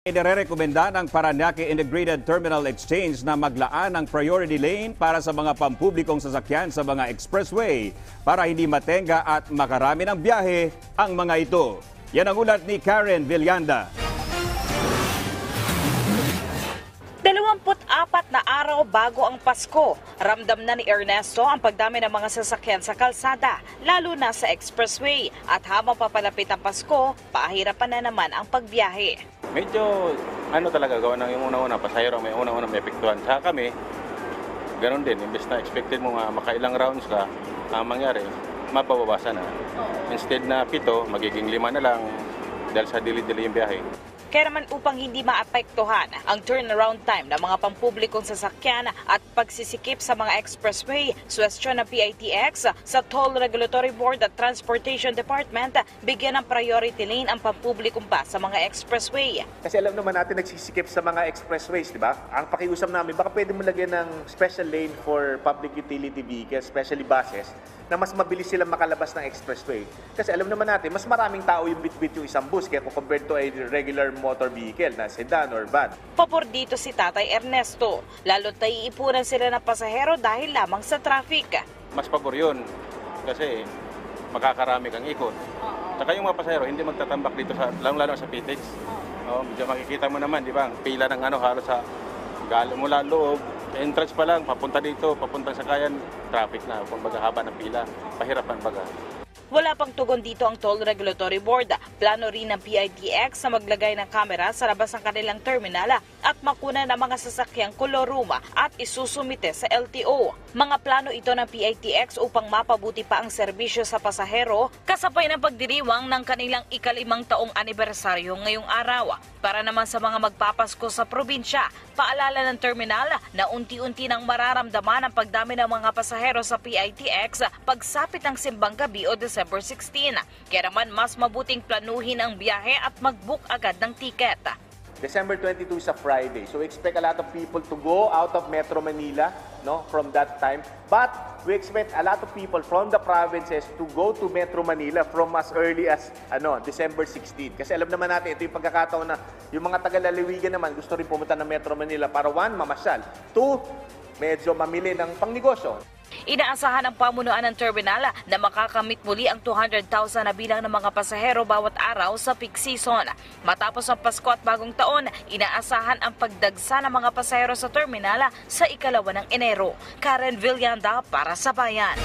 Inirekomenda ng Parañaque Integrated Terminal Exchange na maglaan ng priority lane para sa mga pampublikong sasakyan sa mga expressway para hindi matenga at makarami ng biyahe ang mga ito. Yan ang ulat ni Karen Villanda. 24 na araw bago ang Pasko, ramdam na ni Ernesto ang pagdami ng mga sasakyan sa kalsada, lalo na sa expressway. At habang papalapit ang Pasko, pahirapan na naman ang pagbiyahe. Medyo talaga gawa ng yung una-una, pasahero may una-una may epektuhan. Sa kami, ganun din, imbes na expected mo nga makailang rounds ka, ang mangyari, mapababasa na. Instead na 7, magiging 5 na lang dahil sa dili-dili yung biyahe. Kaya naman upang hindi maapektuhan ang turnaround time ng mga pampublikong sasakyan at pagsisikip sa mga expressway, suwestyon ng PITX sa Toll Regulatory Board at Transportation Department, bigyan ng priority lane ang pampublikong bus sa mga expressway. Kasi alam naman natin nagsisikip sa mga expressways, di ba? Ang pakiusap namin, baka pwede mo lagyan ng special lane for public utility vehicles, especially buses, na mas mabilis silang makalabas ng expressway. Kasi alam naman natin, mas maraming tao yung bit-bit yung isang bus kaya compared to a regular motor vehicle na sedan or van. Pabor dito si Tatay Ernesto, lalo't naiipunan sila ng pasahero dahil lamang sa traffic. Mas pabor yun kasi makakarami kang ikot. Saka yung mga pasahero hindi magtatambak dito sa lalo sa PITX. Medyo makikita mo naman, di ba? Ang pila ng halos sa mula loob, entrance pa lang, papunta dito, papuntang Sakayan, traffic na. Kung baga haba ng pila, pahirapan baga. Wala pang tugon dito ang Toll Regulatory Board. Plano rin ng PITX na maglagay ng kamera sa labas ng kanilang terminal at makuna ng mga sasakyang koloruma at isusumite sa LTO. Mga plano ito ng PITX upang mapabuti pa ang serbisyo sa pasahero kasabay ng pagdiriwang ng kanilang ika-5 taong anibersaryo ngayong araw. Para naman sa mga magpapasko sa probinsya, paalala ng terminal na unti-unti nang mararamdaman ang pagdami ng mga pasahero sa PITX pagsapit ng simbang gabi o December 16. Kaya naman mas mabuting planuhin ang biyahe at mag-book agad ng tiket. December 22 is a Friday, so we expect a lot of people to go out of Metro Manila, from that time. But we expect a lot of people from the provinces to go to Metro Manila from as early as December 16. Kasi alam naman natin, ito yung pagkakataon na yung mga taga-lalawigan naman gusto rin pumunta ng Metro Manila para 1, mamasyal, 2, medyo mamili ng pangnegosyo. Inaasahan ng pamunuan ng terminal na makakamit muli ang 200,000 na bilang ng mga pasahero bawat araw sa peak season. Matapos ang Pasko at Bagong Taon, inaasahan ang pagdagsa ng mga pasahero sa terminal sa ika-2 ng Enero. Karen Villanda para sa Bayan.